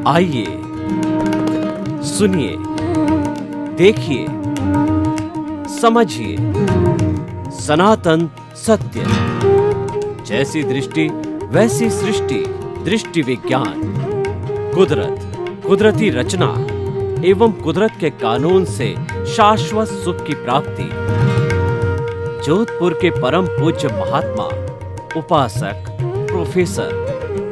आइए सुनिए, देखिए, समझिए सनातन सत्य। जैसी दृष्टि वैसी सृष्टि, दृष्टि विज्ञान। कुदरत, कुदरती रचना एवं कुदरत के कानून से शाश्वत सुख की प्राप्ति। जोधपुर के परम पूज्य महात्मा उपासक प्रोफेसर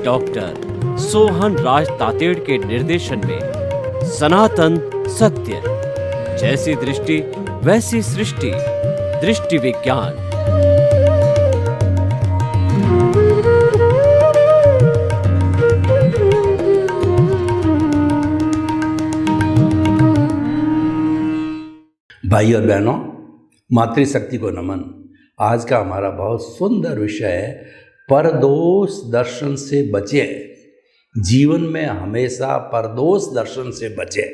डॉक्टर सोहन राज तातेड़ के निर्देशन में सनातन सत्य। जैसी दृष्टि वैसी सृष्टि, दृष्टि विज्ञान। भाई और बहनों, मातृशक्ति को नमन। आज का हमारा बहुत सुंदर विषय है, परदोष दर्शन से बचें। जीवन में हमेशा परदोष दर्शन से बचें।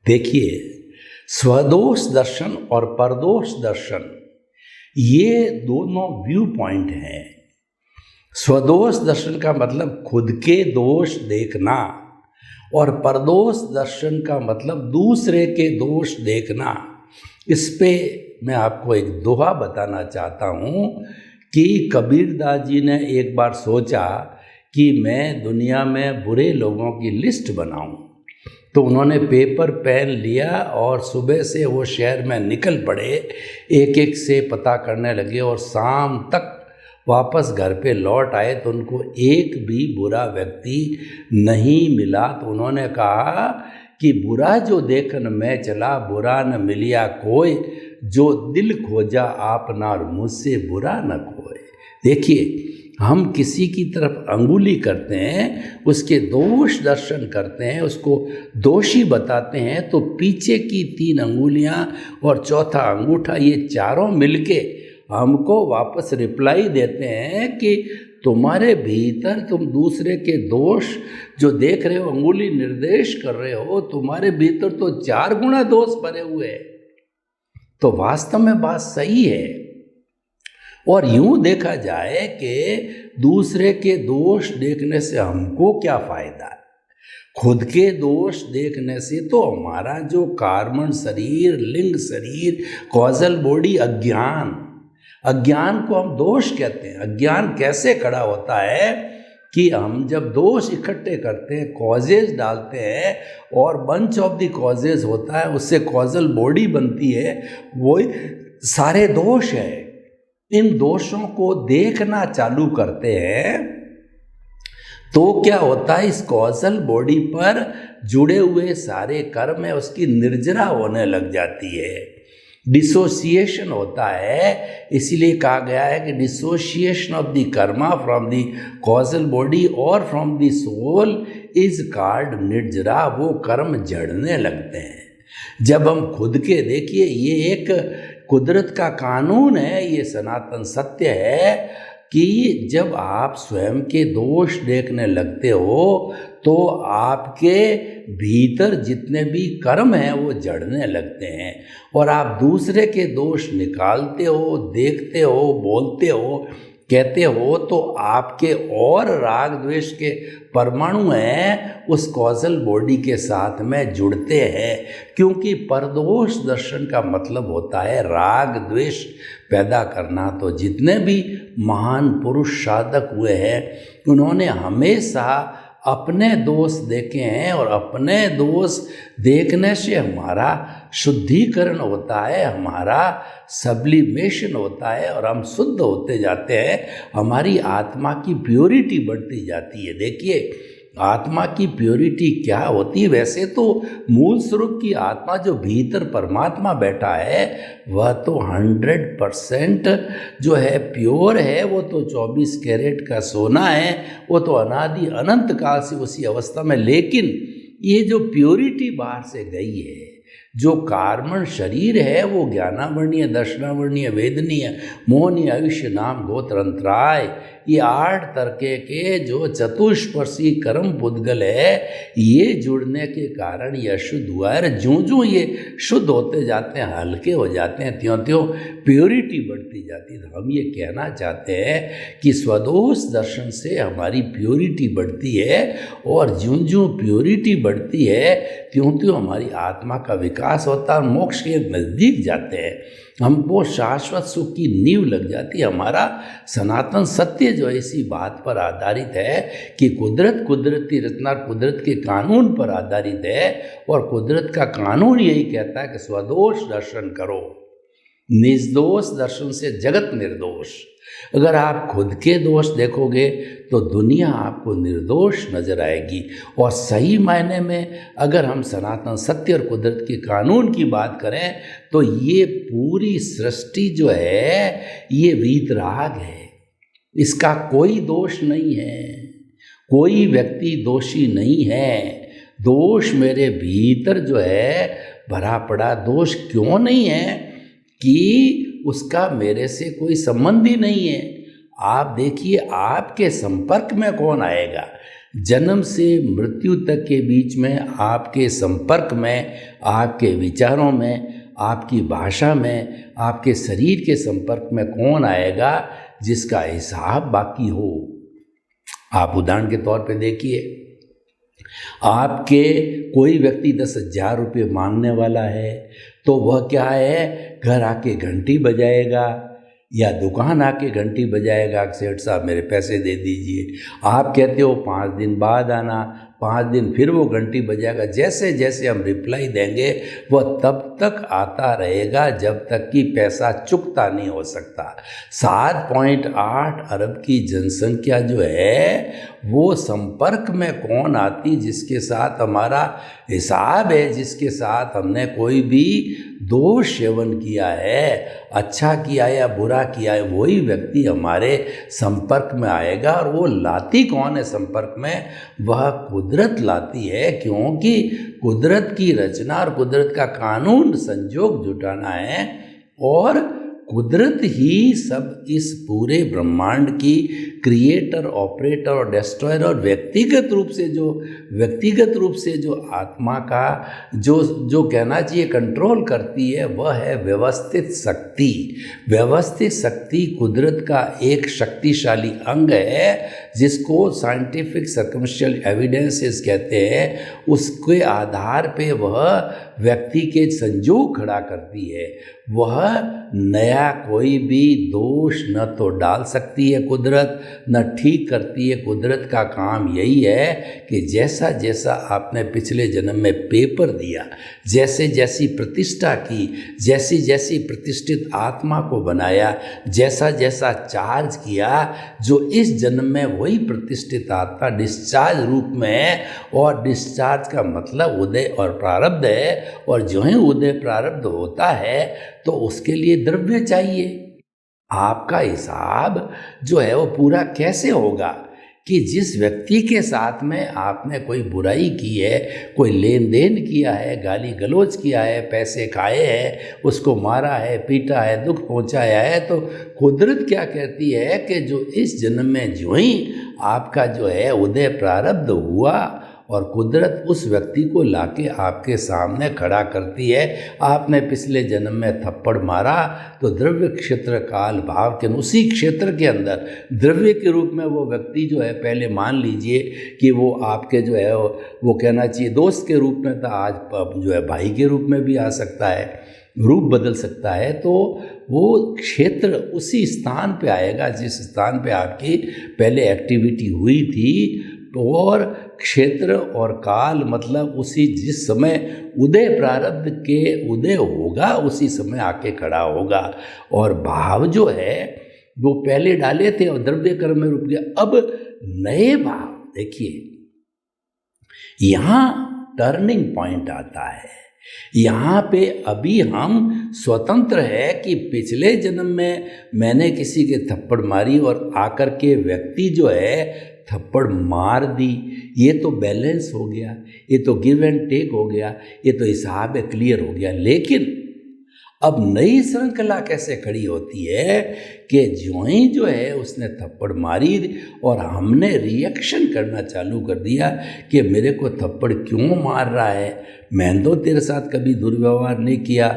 देखिए, स्वदोष दर्शन और परदोष दर्शन, ये दोनों व्यू पॉइंट हैं। स्वदोष दर्शन का मतलब खुद के दोष देखना, और परदोष दर्शन का मतलब दूसरे के दोष देखना। इस पे मैं आपको एक दोहा बताना चाहता हूँ कि कबीरदास जी ने एक बार सोचा कि मैं दुनिया में बुरे लोगों की लिस्ट बनाऊं। तो उन्होंने पेपर पेन लिया और सुबह से वो शहर में निकल पड़े, एक एक से पता करने लगे और शाम तक वापस घर पे लौट आए तो उनको एक भी बुरा व्यक्ति नहीं मिला। तो उन्होंने कहा कि बुरा जो देखन में चला, बुरा न मिलिया कोई, जो दिल खोजा आपना और मुझसे बुरा न कोई। देखिए, हम किसी की तरफ अंगुली करते हैं, उसके दोष दर्शन करते हैं, उसको दोषी बताते हैं, तो पीछे की 3 अंगुलियां और चौथा अंगूठा, ये चारों मिलके हमको वापस रिप्लाई देते हैं कि तुम्हारे भीतर तुम दूसरे के दोष जो देख रहे हो, अंगुली निर्देश कर रहे हो, तुम्हारे भीतर तो 4 गुना दोष भरे हुए हैं। तो वास्तव में बात सही है। और यूं देखा जाए कि दूसरे के दोष देखने से हमको क्या फायदा है? खुद के दोष देखने से तो हमारा जो कार्बन शरीर, लिंग शरीर, कॉजल बॉडी, अज्ञान को हम दोष कहते हैं। अज्ञान कैसे खड़ा होता है कि हम जब दोष इकट्ठे करते हैं, कॉजेज डालते हैं, और बंच ऑफ द कॉजेज होता है, उससे कॉजल बॉडी बनती है, वो सारे दोष है। इन दोषों को देखना चालू करते हैं तो क्या होता है, इस कॉजल बॉडी पर जुड़े हुए सारे कर्म है, उसकी निर्जरा होने लग जाती है, डिसोसिएशन होता है। इसीलिए कहा गया है कि dissociation of the karma from the causal body और from the soul is called nirjara. वो कर्म जड़ने लगते हैं जब हम खुद के, देखिए, ये एक कुदरत का कानून है, ये सनातन सत्य है कि जब आप स्वयं के दोष देखने लगते हो तो आपके भीतर जितने भी कर्म हैं वो जड़ने लगते हैं, और आप दूसरे के दोष निकालते हो, देखते हो, बोलते हो, कहते हो, तो आपके और राग द्वेष के परमाणु हैं उस कॉजल बॉडी के साथ में जुड़ते हैं। क्योंकि परदोष दर्शन का मतलब होता है राग द्वेष पैदा करना। तो जितने भी महान पुरुष साधक हुए हैं, उन्होंने हमेशा अपने दोष देखे हैं, और अपने दोष देखने से हमारा शुद्धिकरण होता है, हमारा सब्लिमेशन होता है, और हम शुद्ध होते जाते हैं, हमारी आत्मा की प्योरिटी बढ़ती जाती है। देखिए, आत्मा की प्योरिटी क्या होती है? वैसे तो मूल स्वरूप की आत्मा जो भीतर परमात्मा बैठा है वह तो 100% जो है प्योर है, वो तो 24 कैरेट का सोना है, वो तो अनादि अनंत काल से उसी अवस्था में। लेकिन ये जो प्योरिटी बाहर से गई है, जो कार्बन शरीर है, वो ज्ञानावर्णीय, दर्शनावर्णीय, वेदनीय, मोहनीय, आयुष्य, नाम, गोत्र, अंतराय, ये 8 तरके के जो चतुष्पर्शी कर्म पुद्गल है, ये जुड़ने के कारण यह शुद्ध हुआ है। ज्यों ज्यों ये शुद्ध होते जाते हैं, हल्के हो जाते हैं, त्यों त्यों प्योरिटी बढ़ती जाती है। तो हम ये कहना चाहते हैं कि स्वदोष दर्शन से हमारी प्योरिटी बढ़ती है, और ज्यों ज्यों प्योरिटी बढ़ती है त्यों त्यों हमारी आत्मा का विकास होता है, मोक्ष के नज़दीक जाते हैं, हमको शाश्वत सुख की नींव लग जाती है। हमारा सनातन सत्य जो इसी बात पर आधारित है कि कुदरत कुदरती रचना, कुदरत के कानून पर आधारित है, और कुदरत का कानून यही कहता है कि स्वदोष दर्शन करो। निर्दोष दर्शन से जगत निर्दोष। अगर आप खुद के दोष देखोगे तो दुनिया आपको निर्दोष नजर आएगी। और सही मायने में अगर हम सनातन सत्य और कुदरत के कानून की बात करें तो ये पूरी सृष्टि जो है ये वीतराग है, इसका कोई दोष नहीं है, कोई व्यक्ति दोषी नहीं है। दोष मेरे भीतर जो है भरा पड़ा। दोष क्यों नहीं है? कि उसका मेरे से कोई संबंध ही नहीं है। आप देखिए, आपके संपर्क में कौन आएगा? जन्म से मृत्यु तक के बीच में आपके संपर्क में, आपके विचारों में, आपकी भाषा में, आपके शरीर के संपर्क में कौन आएगा जिसका हिसाब बाकी हो? आप उदाहरण के तौर पे देखिए, आपके कोई व्यक्ति 10,000 रुपये मांगने वाला है तो वह क्या है, घर आके घंटी बजाएगा या दुकान आके घंटी बजाएगा कि सेठ साहब मेरे पैसे दे दीजिए। आप कहते हो 5 दिन बाद आना, 5 दिन फिर वो घंटी बजाएगा। जैसे जैसे हम रिप्लाई देंगे वह तब तक आता रहेगा जब तक कि पैसा चुकता नहीं हो सकता। 7.8 अरब की जनसंख्या जो है वो संपर्क में कौन आती, जिसके साथ हमारा हिसाब है, जिसके साथ हमने कोई भी दोष सेवन किया है, अच्छा किया या बुरा किया है, वही व्यक्ति हमारे संपर्क में आएगा। और वो लाती कौन है संपर्क में? वह कुदरत लाती है, क्योंकि कुदरत की रचना और कुदरत का कानून संजोग जुटाना है, और कुदरत ही सब इस पूरे ब्रह्मांड की क्रिएटर, ऑपरेटर और डिस्ट्रॉयर, और व्यक्तिगत रूप से जो आत्मा का जो कहना चाहिए कंट्रोल करती है वह है व्यवस्थित शक्ति। व्यवस्थित शक्ति कुदरत का एक शक्तिशाली अंग है जिसको साइंटिफिक सर्कमस्टेंशियल एविडेंसेस कहते हैं। उसके आधार पे वह व्यक्ति के संजोग खड़ा करती है। वह नया कोई भी दोष न तो डाल सकती है कुदरत, न ठीक करती है। कुदरत का काम यही है कि जैसा जैसा आपने पिछले जन्म में पेपर दिया, जैसे जैसी प्रतिष्ठा की, जैसी जैसी प्रतिष्ठित आत्मा को बनाया, जैसा जैसा चार्ज किया, जो इस जन्म में वही प्रतिष्ठित आत्मा डिस्चार्ज रूप में है। और डिस्चार्ज का मतलब उदय और प्रारब्ध है, और जो ही उदय प्रारब्ध होता है तो उसके लिए द्रव्य चाहिए। आपका हिसाब जो है वो पूरा कैसे होगा कि जिस व्यक्ति के साथ में आपने कोई बुराई की है, कोई लेन देन किया है, गाली गलौज किया है, पैसे खाए हैं, उसको मारा है, पीटा है, दुख पहुंचाया है, तो कुदरत क्या कहती है कि जो इस जन्म में जो ही आपका जो है उदय प्रारब्ध हुआ, और कुदरत उस व्यक्ति को लाके आपके सामने खड़ा करती है। आपने पिछले जन्म में थप्पड़ मारा तो द्रव्य क्षेत्र काल भाव के उसी क्षेत्र के अंदर द्रव्य के रूप में वो व्यक्ति जो है, पहले मान लीजिए कि वो आपके जो है वो कहना चाहिए दोस्त के रूप में था, आज जो है भाई के रूप में भी आ सकता है, रूप बदल सकता है। तो वो क्षेत्र उसी स्थान पे आएगा जिस स्थान पे आपकी पहले एक्टिविटी हुई थी। और क्षेत्र और काल मतलब उसी जिस समय उदय प्रारब्ध के उदय होगा उसी समय आके खड़ा होगा। और भाव जो है वो पहले डाले थे और द्रव्य कर्म में रुक गया। अब नए भाव देखिए, यहाँ टर्निंग पॉइंट आता है। यहाँ पे अभी हम स्वतंत्र है कि पिछले जन्म में मैंने किसी के थप्पड़ मारी और आकर के व्यक्ति जो है थप्पड़ मार दी, ये तो बैलेंस हो गया, ये तो गिव एंड टेक हो गया, ये तो हिसाब है, क्लियर हो गया। लेकिन अब नई श्रृंखला कैसे खड़ी होती है कि ज्यों ही जो है उसने थप्पड़ मारी और हमने रिएक्शन करना चालू कर दिया कि मेरे को थप्पड़ क्यों मार रहा है, मैंने तो तेरे साथ कभी दुर्व्यवहार नहीं किया,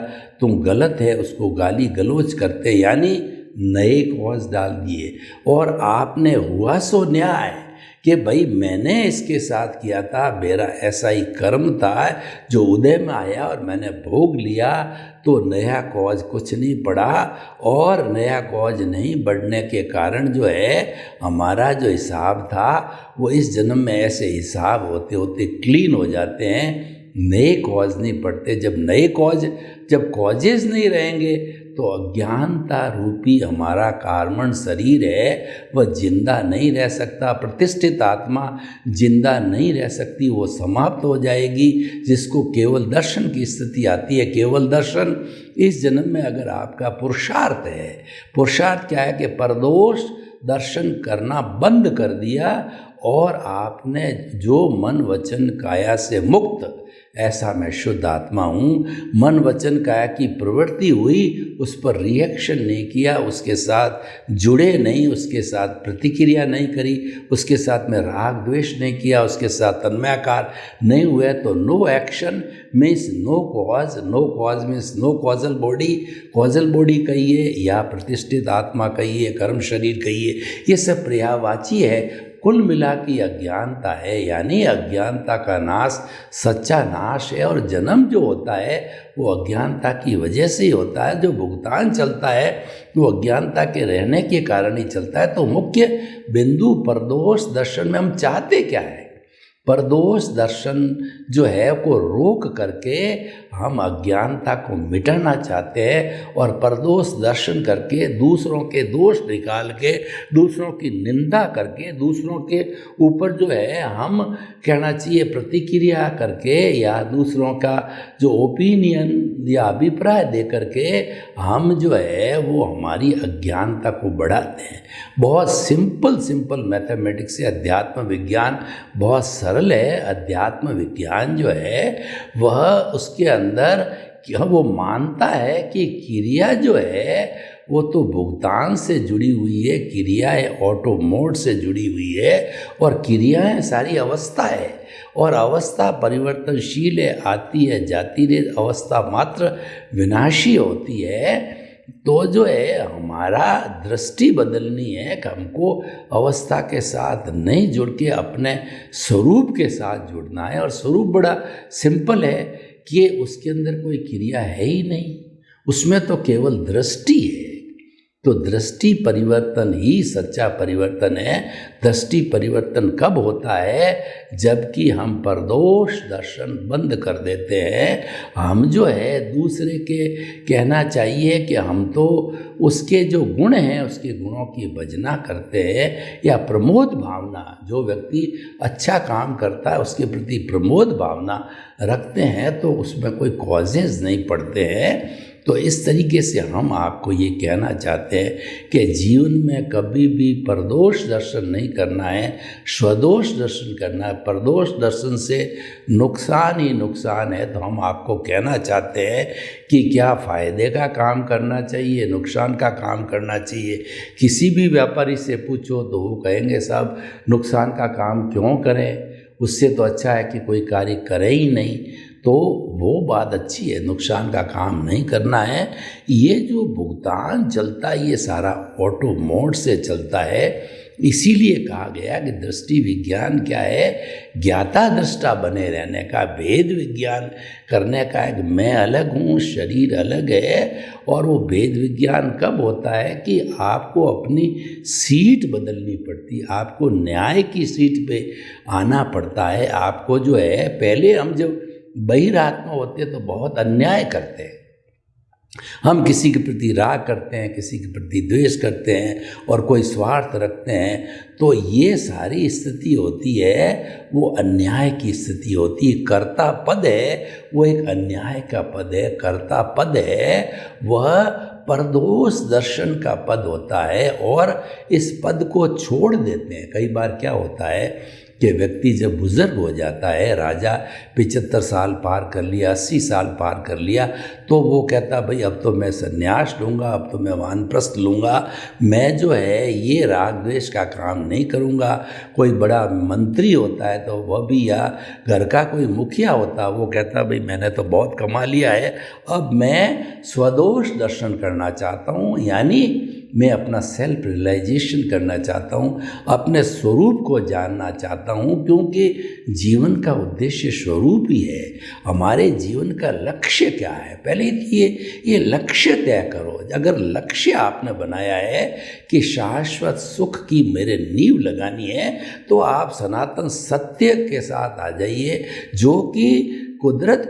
तुम गलत है, उसको गाली गलौज करते, यानी नए कॉज डाल दिए। और आपने हुआ सो न्याय कि भाई मैंने इसके साथ किया था, मेरा ऐसा ही कर्म था जो उदय में आया और मैंने भोग लिया, तो नया कॉज कुछ नहीं पड़ा। और नया कॉज नहीं बढ़ने के कारण जो है हमारा जो हिसाब था वो इस जन्म में ऐसे हिसाब होते होते क्लीन हो जाते हैं, नए कॉज नहीं पड़ते। जब कॉजेज नहीं रहेंगे तो अज्ञानता रूपी हमारा कार्बन शरीर है वह जिंदा नहीं रह सकता, प्रतिष्ठित आत्मा जिंदा नहीं रह सकती, वो समाप्त हो जाएगी, जिसको केवल दर्शन की स्थिति आती है। केवल दर्शन इस जन्म में अगर आपका पुरुषार्थ है, पुरुषार्थ क्या है कि परदोष दर्शन करना बंद कर दिया और आपने जो मन वचन काया से मुक्त, ऐसा मैं शुद्ध आत्मा हूँ, मन वचन काया की प्रवृत्ति हुई, उस पर रिएक्शन नहीं किया, उसके साथ जुड़े नहीं, उसके साथ प्रतिक्रिया नहीं करी, उसके साथ में राग द्वेष नहीं किया, उसके साथ तन्मयाकार नहीं हुए, तो no action means no cause. No cause means no causal body. Causal body कहिए या प्रतिष्ठित आत्मा कहिए, कर्म शरीर कहिए, ये सब पर्यायवाची है। कुल मिला की अज्ञानता है, यानी अज्ञानता का नाश सच्चा नाश है। और जन्म जो होता है वो अज्ञानता की वजह से ही होता है। जो भुगतान चलता है वो अज्ञानता के रहने के कारण ही चलता है। तो मुख्य बिंदु परदोष दर्शन में हम चाहते क्या है? परदोष दर्शन जो है को रोक करके हम अज्ञानता को मिटाना चाहते हैं, और परदोष दर्शन करके दूसरों के दोष निकाल के, दूसरों की निंदा करके, दूसरों के ऊपर जो है हम कहना चाहिए प्रतिक्रिया करके, या दूसरों का जो ओपिनियन या अभिप्राय दे करके हम जो है वो हमारी अज्ञानता को बढ़ाते हैं। बहुत सिंपल मैथमेटिक्स से अध्यात्म विज्ञान बहुत सरल है। अध्यात्म विज्ञान जो है वह उसके अंदर वो मानता है कि क्रिया जो है वो तो भुगतान से जुड़ी हुई है, क्रियाएं ऑटो मोड से जुड़ी हुई है, और क्रियाएं सारी अवस्था है, और अवस्था परिवर्तनशील है, आती है जाती है, अवस्था मात्र विनाशी होती है। तो जो है हमारा दृष्टि बदलनी है कि हमको अवस्था के साथ नहीं जुड़ के अपने स्वरूप के साथ जुड़ना है। और स्वरूप बड़ा सिंपल है कि उसके अंदर कोई क्रिया है ही नहीं, उसमें तो केवल दृष्टि है। तो दृष्टि परिवर्तन ही सच्चा परिवर्तन है। दृष्टि परिवर्तन कब होता है? जबकि हम परदोष दर्शन बंद कर देते हैं। हम जो है दूसरे के कहना चाहिए कि हम तो उसके जो गुण हैं उसके गुणों की भजना करते हैं, या प्रमोद भावना, जो व्यक्ति अच्छा काम करता है उसके प्रति प्रमोद भावना रखते हैं, तो उसमें कोई कॉजेज नहीं पड़ते हैं। तो इस तरीके से हम आपको ये कहना चाहते हैं कि जीवन में कभी भी परदोष दर्शन नहीं करना है, स्वदोष दर्शन करना है। परदोष दर्शन से नुकसान ही नुकसान है। तो हम आपको कहना चाहते हैं कि क्या फ़ायदे का काम करना चाहिए, नुकसान का काम करना चाहिए। किसी भी व्यापारी से पूछो तो वो कहेंगे साहब नुकसान का काम क्यों करें, उससे तो अच्छा है कि कोई कार्य करे ही नहीं। तो वो बात अच्छी है, नुकसान का काम नहीं करना है। ये जो भुगतान चलता है ये सारा ऑटो मोड से चलता है। इसीलिए कहा गया कि दृष्टि विज्ञान क्या है? ज्ञाता दृष्टा बने रहने का, भेद विज्ञान करने का है कि मैं अलग हूँ, शरीर अलग है। और वो भेद विज्ञान कब होता है कि आपको अपनी सीट बदलनी पड़ती है, आपको न्याय की सीट पे आना पड़ता है। आपको जो है पहले हम जब बहिरात्मा होते तो बहुत अन्याय करते हैं, हम किसी के प्रति राग करते हैं, किसी के प्रति द्वेष करते हैं और कोई स्वार्थ रखते हैं। तो ये सारी स्थिति होती है वो अन्याय की स्थिति होती है। कर्ता पद है वो एक अन्याय का पद है, कर्ता पद है वह परदोष दर्शन का पद होता है। और इस पद को छोड़ देते हैं। कई बार क्या होता है कि व्यक्ति जब बुजुर्ग हो जाता है, राजा 75 साल पार कर लिया, 80 साल पार कर लिया, तो वो कहता भाई अब तो मैं संन्यास लूँगा, अब तो मैं वानप्रस्थ लूँगा, मैं जो है ये राग द्वेष का काम नहीं करूँगा। कोई बड़ा मंत्री होता है तो वह भी, या घर का कोई मुखिया होता, वो कहता भाई मैंने तो बहुत कमा लिया है, अब मैं स्वदोष दर्शन करना चाहता हूँ, यानी मैं अपना सेल्फ रियलाइजेशन करना चाहता हूँ, अपने स्वरूप को जानना चाहता हूँ, क्योंकि जीवन का उद्देश्य स्वरूप ही है। हमारे जीवन का लक्ष्य क्या है, पहले ये लक्ष्य तय करो। अगर लक्ष्य आपने बनाया है कि शाश्वत सुख की मेरे नींव लगानी है, तो आप सनातन सत्य के साथ आ जाइए, जो कि कुदरत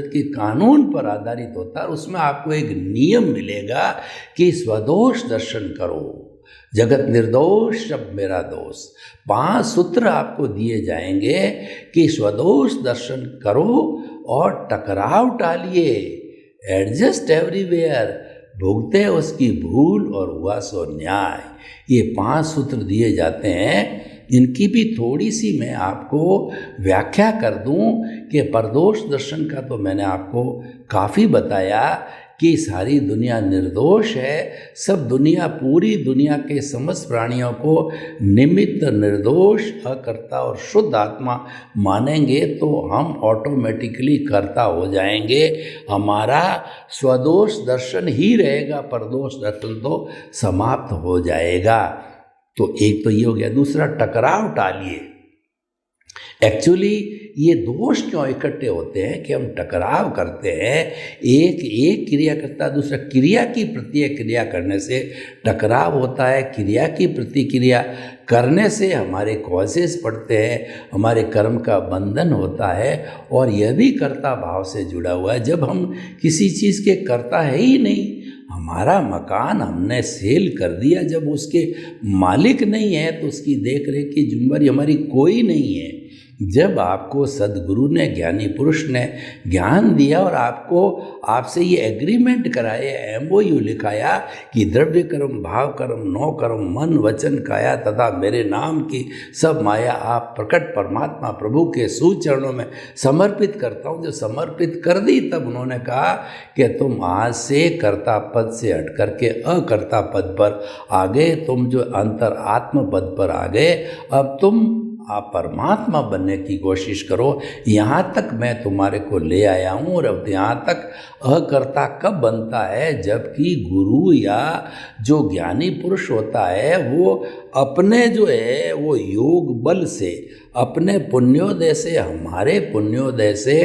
के कानून पर आधारित होता है। उसमें आपको एक नियम मिलेगा कि स्वदोष दर्शन करो, जगत निर्दोष सब मेरा दोष। 5 सूत्र आपको दिए जाएंगे कि स्वदोष दर्शन करो और टकराव टालिए, एडजस्ट एवरीवेयर, भुगते उसकी भूल और हुआ सो न्याय। ये 5 सूत्र दिए जाते हैं। इनकी भी थोड़ी सी मैं आपको व्याख्या कर दूं कि परदोष दर्शन का तो मैंने आपको काफ़ी बताया कि सारी दुनिया निर्दोष है। सब दुनिया, पूरी दुनिया के समस्त प्राणियों को निमित्त, निर्दोष, अकर्ता और शुद्ध आत्मा मानेंगे तो हम ऑटोमेटिकली कर्ता हो जाएंगे। हमारा स्वदोष दर्शन ही रहेगा, परदोष दर्शन तो समाप्त हो जाएगा। तो एक तो ये हो गया। दूसरा, टकराव टालिए। एक्चुअली ये दोष क्यों इकट्ठे होते हैं कि हम टकराव करते हैं, एक क्रिया करता है, दूसरा क्रिया की प्रतिक्रिया करने से टकराव होता है। क्रिया की प्रतिक्रिया करने से हमारे कॉजेस पड़ते हैं, हमारे कर्म का बंधन होता है, और यह भी कर्ता भाव से जुड़ा हुआ है। जब हम किसी चीज़ के कर्ता है ही नहीं, हमारा मकान हमने सेल कर दिया, जब उसके मालिक नहीं है तो उसकी देख रेख की जिम्मेदारी हमारी कोई नहीं है। जब आपको सद्गुरु ने, ज्ञानी पुरुष ने ज्ञान दिया और आपसे ये एग्रीमेंट कराया, MOU लिखाया कि द्रव्य कर्म, भाव कर्म, नौ कर्म, मन, वचन, काया तथा मेरे नाम की सब माया आप प्रकट परमात्मा प्रभु के सुचरणों में समर्पित करता हूँ। जो समर्पित कर दी, तब उन्होंने कहा कि तुम आज से कर्ता पद से हट करके अकर्ता पद पर आ गए, तुम जो अंतर आत्म पद पर आ गए, अब तुम आप परमात्मा बनने की कोशिश करो। यहाँ तक मैं तुम्हारे को ले आया हूँ, और अब यहाँ तक अकर्ता कब बनता है, जबकि गुरु या जो ज्ञानी पुरुष होता है वो अपने जो है वो योग बल से, अपने पुण्योदय से, हमारे पुण्योदय से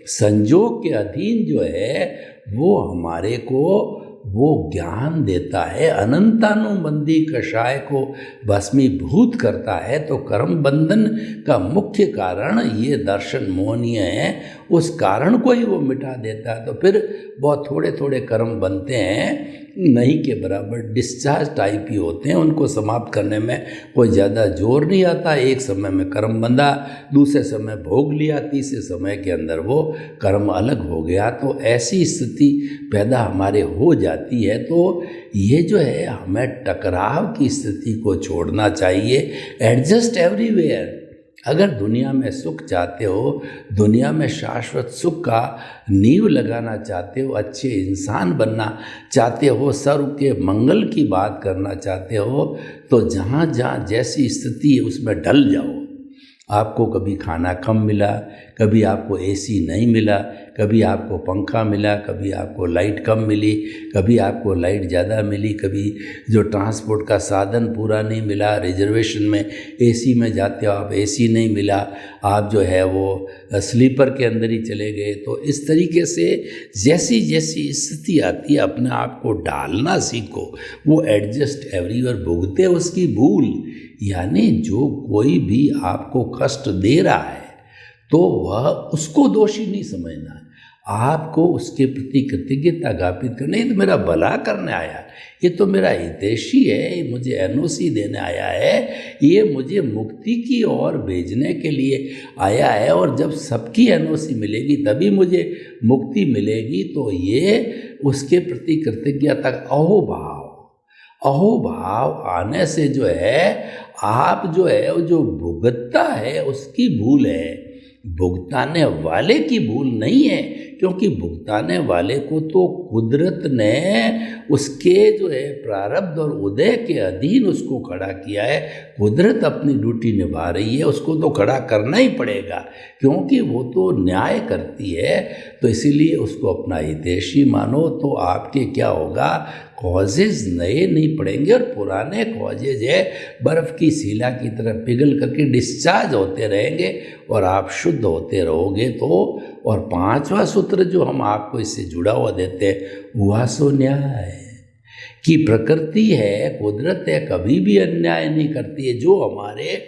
संजोग के अधीन जो है वो हमारे को वो ज्ञान देता है, अनंतानुबंधी कषाय को भस्मीभूत करता है। तो कर्म बंधन का मुख्य कारण ये दर्शन मोहनीय है, उस कारण को ही वो मिटा देता है। तो फिर बहुत थोड़े थोड़े कर्म बनते हैं, नहीं के बराबर डिस्चार्ज टाइप ही होते हैं, उनको समाप्त करने में कोई ज़्यादा जोर नहीं आता। एक समय में कर्म बंधा, दूसरे समय भोग लिया, तीसरे समय के अंदर वो कर्म अलग हो गया। तो ऐसी स्थिति पैदा हमारे हो जाती है। तो ये जो है, हमें टकराव की स्थिति को छोड़ना चाहिए। Adjust everywhere. अगर दुनिया में सुख चाहते हो, दुनिया में शाश्वत सुख का नींव लगाना चाहते हो, अच्छे इंसान बनना चाहते हो, सर्व के मंगल की बात करना चाहते हो, तो जहाँ जहाँ जैसी स्थिति है उसमें ढल जाओ। आपको कभी खाना कम मिला, कभी आपको AC नहीं मिला, कभी आपको पंखा मिला, कभी आपको लाइट कम मिली, कभी आपको लाइट ज़्यादा मिली, कभी जो ट्रांसपोर्ट का साधन पूरा नहीं मिला, रिजर्वेशन में AC में जाते हो आप, AC नहीं मिला, आप जो है वो स्लीपर के अंदर ही चले गए। तो इस तरीके से जैसी जैसी स्थिति आती है, अपने आप को डालना सीखो। वो एडजस्ट एवरीवेयर, भुगते उसकी भूल, यानी जो कोई भी आपको कष्ट दे रहा है तो वह उसको दोषी नहीं समझना है, आपको उसके प्रति कृतज्ञता ज्ञापित करना। ये तो मेरा भला करने आया, ये तो मेरा हितैषी है, ये मुझे NOC देने आया है, ये मुझे मुक्ति की ओर भेजने के लिए आया है, और जब सबकी NOC मिलेगी तभी मुझे मुक्ति मिलेगी। तो ये उसके प्रति कृतज्ञता, अहोभाव आने से जो है आप जो है वो जो भुगतता है उसकी भूल है, भुगताने वाले की भूल नहीं है, क्योंकि भुगताने वाले को तो कुदरत ने उसके जो है प्रारब्ध और उदय के अधीन उसको खड़ा किया है। कुदरत अपनी ड्यूटी निभा रही है, उसको तो खड़ा करना ही पड़ेगा, क्योंकि वो तो न्याय करती है। तो इसीलिए उसको अपना हितैषी मानो। तो आपके क्या होगा, कॉजेज नए नहीं पड़ेंगे और पुराने कॉजेज है बर्फ़ की शिला की तरह पिघल करके डिस्चार्ज होते रहेंगे और आप शुद्ध होते रहोगे। तो और पांचवा सूत्र जो हम आपको इससे जुड़ा हुआ देते हैं, हुआ सो न्याय की प्रकृति है, कुदरत है, कभी भी अन्याय नहीं करती है। जो हमारे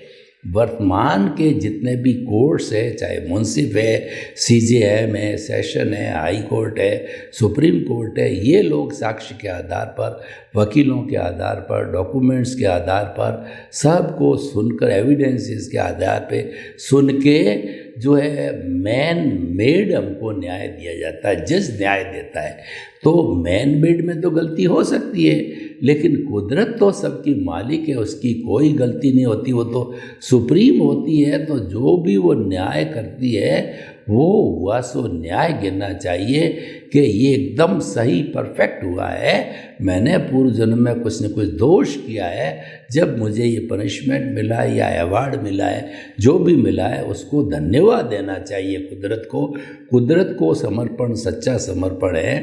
वर्तमान के जितने भी कोर्ट्स है, चाहे मुंसिफ है, CJM है, सेशन है, हाई कोर्ट है, सुप्रीम कोर्ट है, ये लोग साक्ष्य के आधार पर, वकीलों के आधार पर, डॉक्यूमेंट्स के आधार पर, सबको सुनकर, एविडेंसेस के आधार पे सुन के जो है मैन मेड हमको न्याय दिया जाता है, जज न्याय देता है। तो मैन मेड में तो गलती हो सकती है, लेकिन कुदरत तो सबकी मालिक है, उसकी कोई गलती नहीं होती, वो तो सुप्रीम होती है। तो जो भी वो न्याय करती है वो हुआ सो न्याय गिनना चाहिए कि ये एकदम सही परफेक्ट हुआ है। मैंने पूर्व जन्म में कुछ न कुछ दोष किया है, जब मुझे ये पनिशमेंट मिला या अवार्ड मिला है, जो भी मिला है उसको धन्यवाद देना चाहिए कुदरत को। कुदरत को समर्पण सच्चा समर्पण है।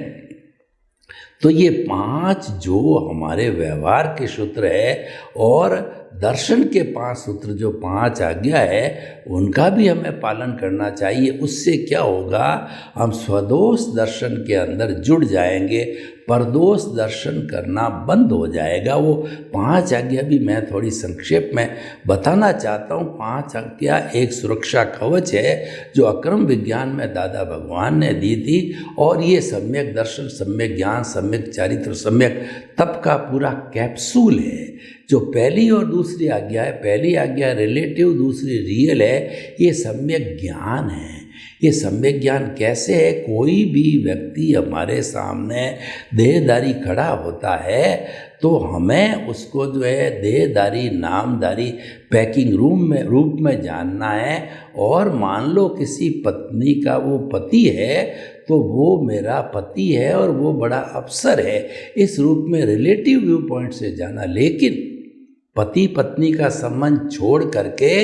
तो ये 5 जो हमारे व्यवहार के सूत्र है और दर्शन के 5 सूत्र जो 5 आज्ञा है, उनका भी हमें पालन करना चाहिए। उससे क्या होगा, हम स्वदोष दर्शन के अंदर जुड़ जाएंगे, परदोष दर्शन करना बंद हो जाएगा। वो 5 आज्ञा भी मैं थोड़ी संक्षेप में बताना चाहता हूँ। 5 आज्ञा एक सुरक्षा कवच है जो अक्रम विज्ञान में दादा भगवान ने दी थी, और ये सम्यक दर्शन, सम्यक ज्ञान, सम्यक चारित्र, सम्यक तप का पूरा कैप्सूल है। जो पहली और दूसरी आज्ञा है, पहली आज्ञा रिलेटिव, दूसरी रियल है, ये सम्यक ज्ञान है। ये सम्यक ज्ञान कैसे है, कोई भी व्यक्ति हमारे सामने देहधारी खड़ा होता है तो हमें उसको जो है देहधारी, नामधारी, पैकिंग रूप में जानना है। और मान लो किसी पत्नी का वो पति है तो वो मेरा पति है और वो बड़ा अफसर है, इस रूप में रिलेटिव व्यू पॉइंट से जाना। लेकिन पति पत्नी का संबंध छोड़ करके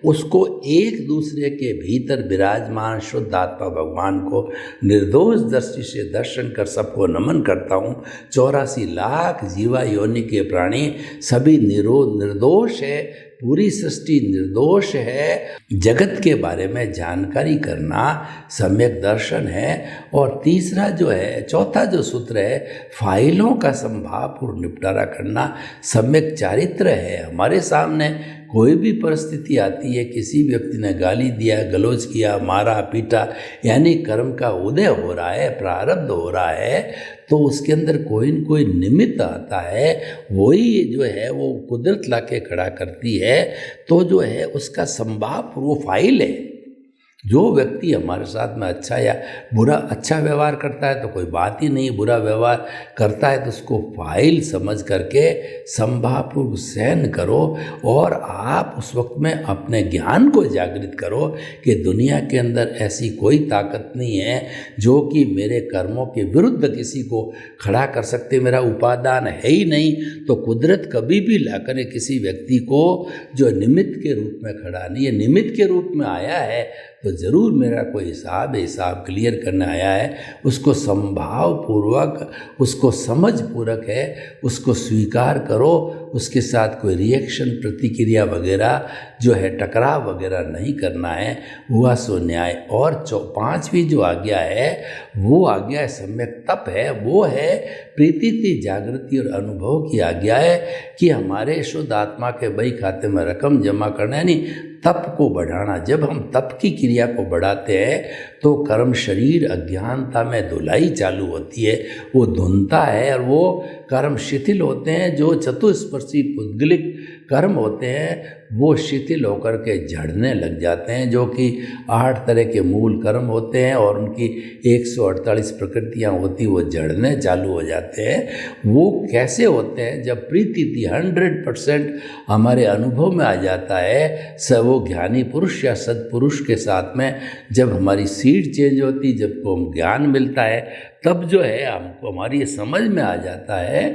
उसको एक दूसरे के भीतर विराजमान शुद्ध आत्मा भगवान को निर्दोष दृष्टि से दर्शन कर सबको नमन करता हूँ। 84 लाख जीवा योनि के प्राणी सभी निर्दोष है, पूरी सृष्टि निर्दोष है। जगत के बारे में जानकारी करना सम्यक दर्शन है। और तीसरा जो है, चौथा जो सूत्र है, फाइलों का संभावपूर्ण निपटारा करना सम्यक चारित्र है। हमारे सामने कोई भी परिस्थिति आती है, किसी व्यक्ति ने गाली दिया, गलौज किया, मारा पीटा, यानी कर्म का उदय हो रहा है, प्रारब्ध हो रहा है, तो उसके अंदर कोई न कोई निमित्त आता है, वही जो है वो कुदरत लाके खड़ा करती है। तो जो है उसका संभाव वो फाइल है। जो व्यक्ति हमारे साथ में अच्छा या बुरा, अच्छा व्यवहार करता है तो कोई बात ही नहीं, बुरा व्यवहार करता है तो उसको फाइल समझ करके संभावपूर्वक सहन करो। और आप उस वक्त में अपने ज्ञान को जागृत करो कि दुनिया के अंदर ऐसी कोई ताकत नहीं है जो कि मेरे कर्मों के विरुद्ध किसी को खड़ा कर सकते। मेरा उपादान है ही नहीं, तो कुदरत कभी भी ला करे किसी व्यक्ति को जो निमित्त के रूप में खड़ा नहीं है, निमित्त के रूप में आया है तो ज़रूर मेरा कोई हिसाब क्लियर करने आया है, उसको संभाव पूर्वक, उसको समझ पूर्वक है, उसको स्वीकार करो। उसके साथ कोई रिएक्शन, प्रतिक्रिया वगैरह जो है, टकराव वगैरह नहीं करना है। हुआ सो न्याय। और 5वीं जो आज्ञा है वो आज्ञा सम्यक तप है। वो है प्रीति, जागृति और अनुभव की आज्ञा है कि हमारे शुद्ध आत्मा के बही खाते में रकम जमा करना, यानी तप को बढ़ाना। जब हम तप की क्रिया को बढ़ाते हैं तो कर्म शरीर अज्ञानता में धुलाई चालू होती है, वो धुनता है और वो कर्म शिथिल होते हैं। जो चतुस्पर्शी पुद्गलिक कर्म होते हैं वो शिथिल होकर के झड़ने लग जाते हैं, जो कि 8 तरह के मूल कर्म होते हैं और उनकी 148 प्रकृतियाँ होती, वो झड़ने चालू हो जाते हैं। वो कैसे होते हैं? जब प्रीति 100% हमारे अनुभव में आ जाता है, वो ज्ञानी पुरुष या सत्पुरुष के साथ में जब हमारी सीड चेंज होती, जब को हम ज्ञान मिलता है, तब जो है हमको हमारी ये समझ में आ जाता है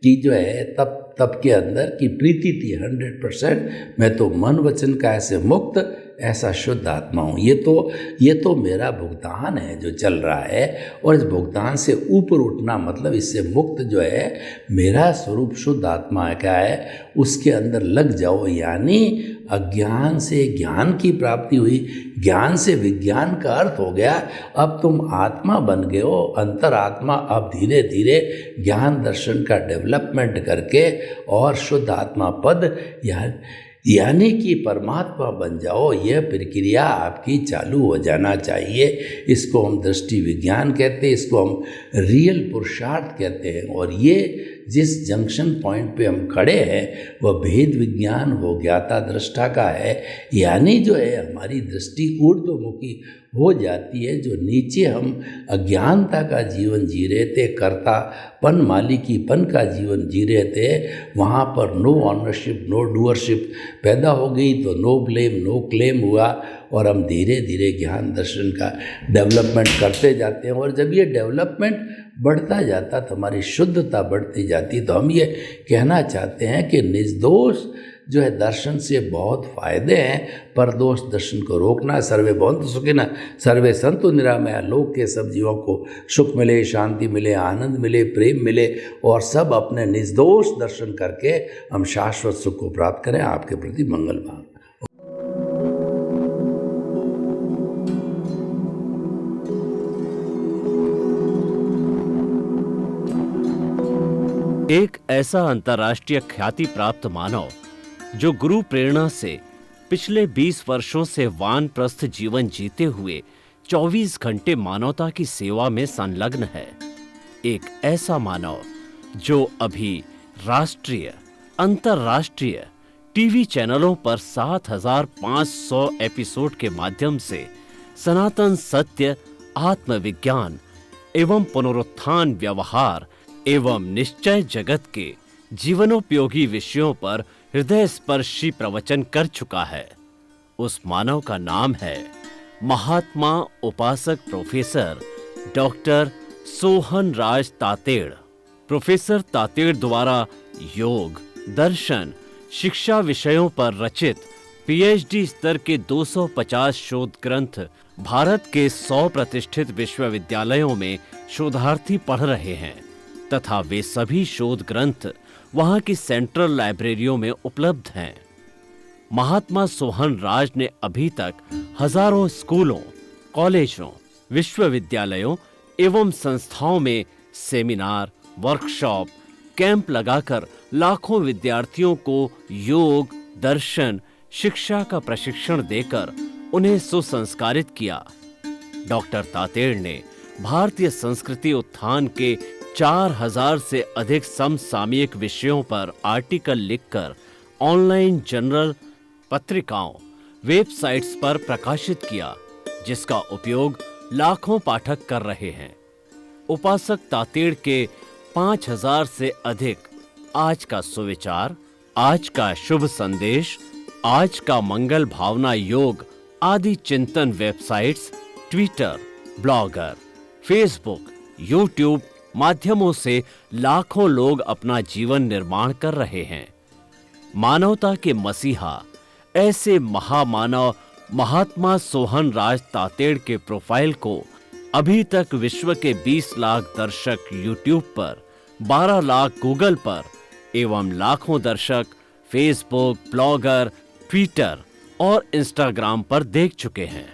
कि जो है तब के अंदर की प्रीति थी 100%, मैं तो मन वचन का ऐसे मुक्त, ऐसा शुद्ध आत्मा हूँ। ये तो मेरा भुगतान है जो चल रहा है, और इस भुगतान से ऊपर उठना मतलब इससे मुक्त जो है मेरा स्वरूप शुद्ध आत्मा क्या है, उसके अंदर लग जाओ। यानी अज्ञान से ज्ञान की प्राप्ति हुई, ज्ञान से विज्ञान का अर्थ हो गया, अब तुम आत्मा बन गए हो, अंतरात्मा। अब धीरे धीरे ज्ञान दर्शन का डेवलपमेंट करके और शुद्ध आत्मा पद यानी कि परमात्मा बन जाओ, यह प्रक्रिया आपकी चालू हो जाना चाहिए। इसको हम दृष्टि विज्ञान कहते हैं, इसको हम रियल पुरुषार्थ कहते हैं। और ये जिस जंक्शन पॉइंट पे हम खड़े हैं वह भेद विज्ञान हो ज्ञाता दृष्टा का है। यानी जो है हमारी दृष्टि ऊर्ध्वमुखी हो जाती है। जो नीचे हम अज्ञानता का जीवन जी रहे थे, कर्तापन मालिकीपन का जीवन जी रहे थे, वहाँ पर नो ऑनरशिप नो डूअरशिप पैदा हो गई, तो नो ब्लेम नो क्लेम हुआ, और हम धीरे धीरे ज्ञान दर्शन का डेवलपमेंट करते जाते हैं। और जब ये डेवलपमेंट बढ़ता जाता तो हमारी शुद्धता बढ़ती जाती। तो हम ये कहना चाहते हैं कि निर्दोष जो है दर्शन से बहुत फायदे हैं, पर दोष दर्शन को रोकना। सर्वे भवन्तु सुखिनः, सर्वे सन्तु निरामया। लोक के सब जीवों को सुख मिले, शांति मिले, आनंद मिले, प्रेम मिले, और सब अपने निर्दोष दर्शन करके हम शाश्वत सुख को प्राप्त करें। आपके प्रति मंगल भाव। एक ऐसा अंतर्राष्ट्रीय ख्याति प्राप्त मानव जो गुरु प्रेरणा से पिछले 20 वर्षों से वानप्रस्थ जीवन जीते हुए 24 घंटे मानवता की सेवा में संलग्न है। एक ऐसा मानव जो अभी राष्ट्रीय, अंतर्राष्ट्रीय टीवी चैनलों पर 7,500 एपिसोड के माध्यम से सनातन सत्य, आत्मविज्ञान एवं पुनरुत्थान, व्यवहार एवं निश्चय जगत के जीवनोपयोगी विषयों पर हृदय स्पर्शी प्रवचन कर चुका है। उस मानव का नाम है महात्मा उपासक प्रोफेसर डॉक्टर सोहन राज तातेड़। प्रोफेसर तातेड़ द्वारा योग, दर्शन, शिक्षा विषयों पर रचित पीएचडी स्तर के 250 शोध ग्रंथ भारत के 100 प्रतिष्ठित विश्वविद्यालयों में शोधार्थी पढ़ रहे हैं, तथा वे सभी शोध ग्रंथ वहां की सेंट्रल लाइब्रेरियों में उपलब्ध हैं। महात्मा सोहन राज ने अभी तक हजारों स्कूलों, कॉलेजों, विश्वविद्यालयों एवं संस्थाओं में सेमिनार, वर्कशॉप, कैंप लगाकर लाखों विद्यार्थियों को योग, दर्शन, शिक्षा का प्रशिक्षण देकर उन्हें सुसंस्कारित किया। डॉक्टर तातेड़ ने भारतीय संस्कृति उत्थान के 4000 से अधिक समसामयिक विषयों पर आर्टिकल लिखकर ऑनलाइन जर्नल, पत्रिकाओं, वेबसाइट्स पर प्रकाशित किया, जिसका उपयोग लाखों पाठक कर रहे हैं। उपासक तातेड़ के 5000 से अधिक आज का सुविचार, आज का शुभ संदेश, आज का मंगल भावना योग आदि चिंतन websites, Twitter, blogger, Facebook, YouTube माध्यमों से लाखों लोग अपना जीवन निर्माण कर रहे हैं। मानवता के मसीहा ऐसे महामानव महात्मा सोहन राज तातेड़ के प्रोफाइल को अभी तक विश्व के 20 लाख दर्शक यूट्यूब पर, 12 लाख गूगल पर एवं लाखों दर्शक फेसबुक, ब्लॉगर, ट्विटर और इंस्टाग्राम पर देख चुके हैं।